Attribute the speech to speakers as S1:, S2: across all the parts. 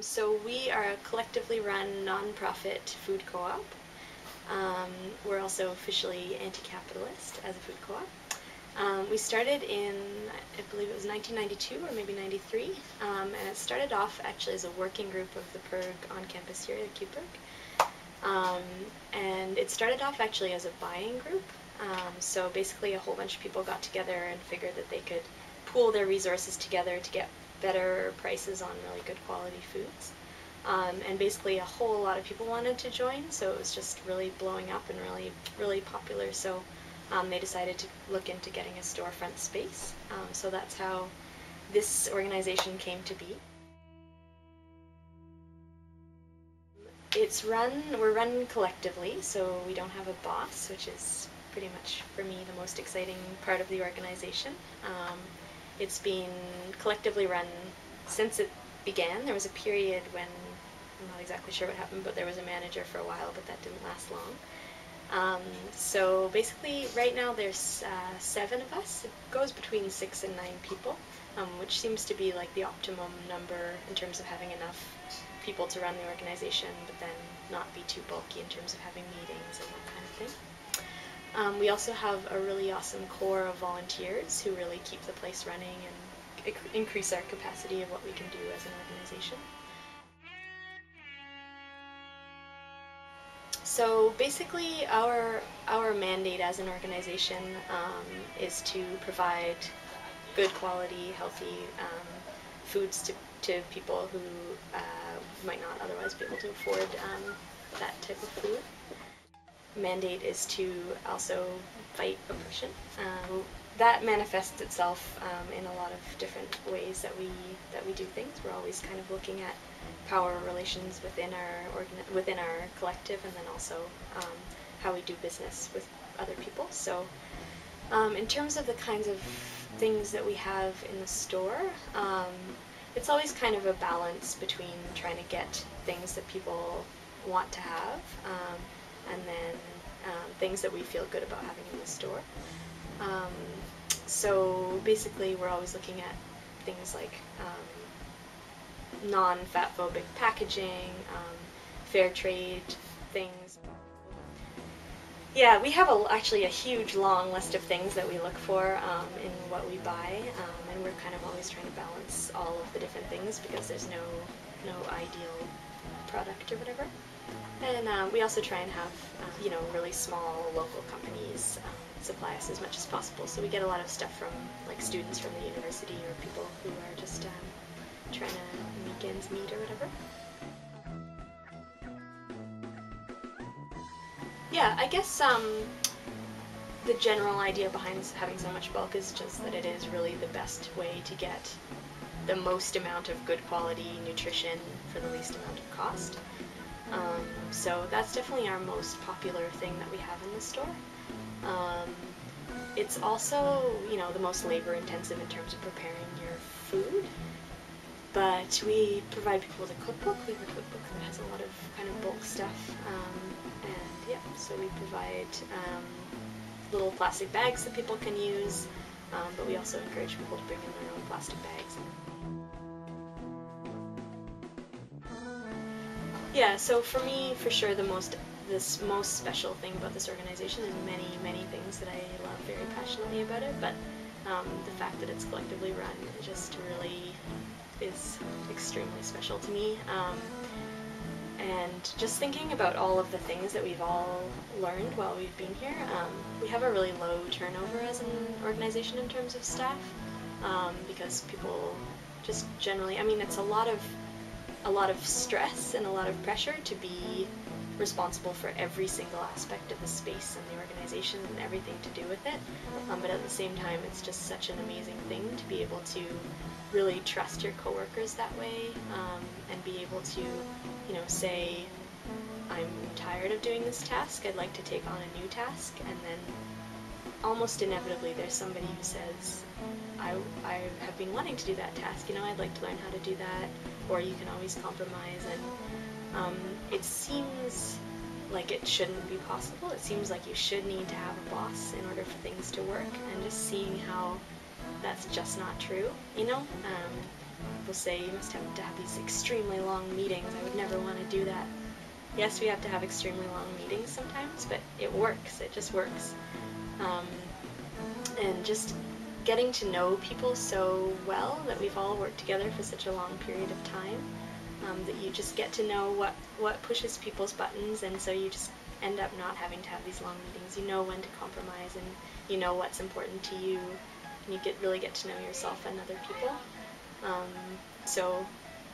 S1: So we are a collectively run non-profit food co-op. We're also officially anti-capitalist as a food co-op. We started in, I believe it was 1992 or maybe 93, and it started off actually as a working group of the PIRG on campus here at Coop. And it started off actually as a buying group. So basically a whole bunch of people got together and figured that they could pool their resources together to get better prices on really good quality foods. And basically a whole lot of people wanted to join, so it was just really blowing up and really popular. So they decided to look into getting a storefront space. So that's how this organization came to be. We're run collectively, so we don't have a boss, which is pretty much, for me, the most exciting part of the organization. It's been collectively run since it began. There was a period when, I'm not exactly sure what happened, but there was a manager for a while, but that didn't last long. So basically, right now there's 7 of us. It goes between 6 and 9 people, which seems to be like the optimum number in terms of having enough people to run the organization, but then not be too bulky in terms of having meetings and that kind of thing. We also have a really awesome core of volunteers who really keep the place running and increase our capacity of what we can do as an organization. So basically our mandate as an organization is to provide good quality, healthy foods to people who might not otherwise be able to afford that type of food. Mandate is to also fight oppression. That manifests itself in a lot of different ways that we do things. We're always kind of looking at power relations within our collective, and then also how we do business with other people. So in terms of the kinds of things that we have in the store, it's always kind of a balance between trying to get things that people want to have and then things that we feel good about having in the store. So basically we're always looking at things like non-fat phobic packaging, fair trade things. Yeah, we have actually a huge long list of things that we look for in what we buy, and we're kind of always trying to balance all of the different things because there's no ideal product or whatever. And we also try and have really small local companies supply us as much as possible. So we get a lot of stuff from like students from the university or people who are just trying to make ends meet or whatever. Yeah, I guess the general idea behind having so much bulk is just that it is really the best way to get the most amount of good quality nutrition for the least amount of cost. So that's definitely our most popular thing that we have in the store. It's also, the most labor intensive in terms of preparing your food, but we provide people with a cookbook. We have a cookbook that has a lot of kind of bulk stuff, and yeah, so we provide little plastic bags that people can use, but we also encourage people to bring in their own plastic bags. Yeah, so for me, for sure, the most special thing about this organization, and many things that I love very passionately about it, but the fact that it's collectively run just really is extremely special to me. And just thinking about all of the things that we've all learned while we've been here, we have a really low turnover as an organization in terms of staff, because people just generally, it's a lot of stress and a lot of pressure to be responsible for every single aspect of the space and the organization and everything to do with it, but at the same time it's just such an amazing thing to be able to really trust your coworkers that way, and be able to say, I'm tired of doing this task, I'd like to take on a new task, and then almost inevitably there's somebody who says, I have been wanting to do that task, I'd like to learn how to do that, or you can always compromise. And it seems like it shouldn't be possible. It seems like you should need to have a boss in order for things to work, and just seeing how that's just not true, people say you must have to have these extremely long meetings. I would never want to do that. Yes, we have to have extremely long meetings sometimes, but it works. It just works. Um, and just getting to know people so well that we've all worked together for such a long period of time, that you just get to know what pushes people's buttons, and so you just end up not having to have these long meetings. You know when to compromise, and you know what's important to you, and you really get to know yourself and other people. So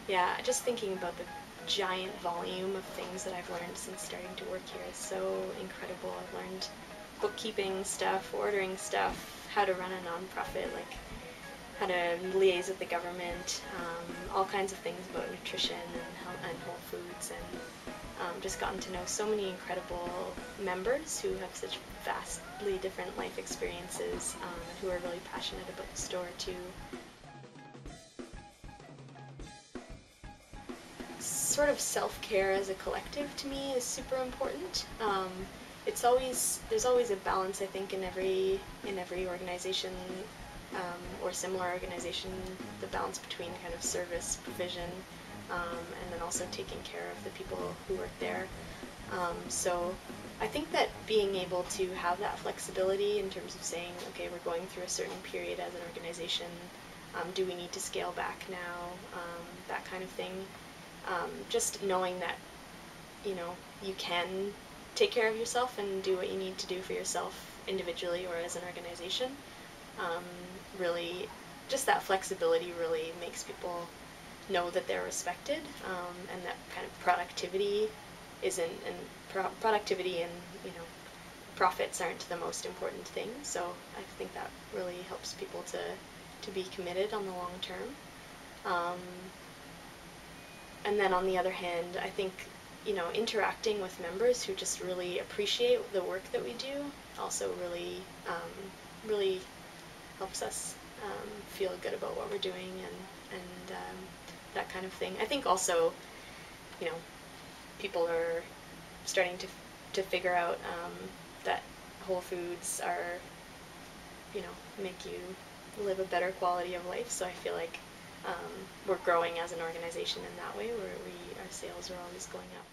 S1: yeah, just thinking about the giant volume of things that I've learned since starting to work here is so incredible. I've learned bookkeeping stuff, ordering stuff, how to run a nonprofit, like how to liaise with the government, all kinds of things about nutrition and whole foods, and just gotten to know so many incredible members who have such vastly different life experiences, and who are really passionate about the store too. Sort of self-care as a collective to me is super important. There's always a balance, I think, in every organization, or similar organization, the balance between kind of service provision, and then also taking care of the people who work there. So I think that being able to have that flexibility in terms of saying, okay, we're going through a certain period as an organization, do we need to scale back now, that kind of thing. Just knowing that, you can take care of yourself and do what you need to do for yourself individually or as an organization. Really, just that flexibility really makes people know that they're respected, and that kind of productivity productivity and profits aren't the most important thing. So I think that really helps people to be committed on the long term. And then on the other hand, I think, interacting with members who just really appreciate the work that we do also really helps us feel good about what we're doing, and that kind of thing. I think also, people are starting to figure out that whole foods are, make you live a better quality of life. So I feel like we're growing as an organization in that way, where our sales are always going up.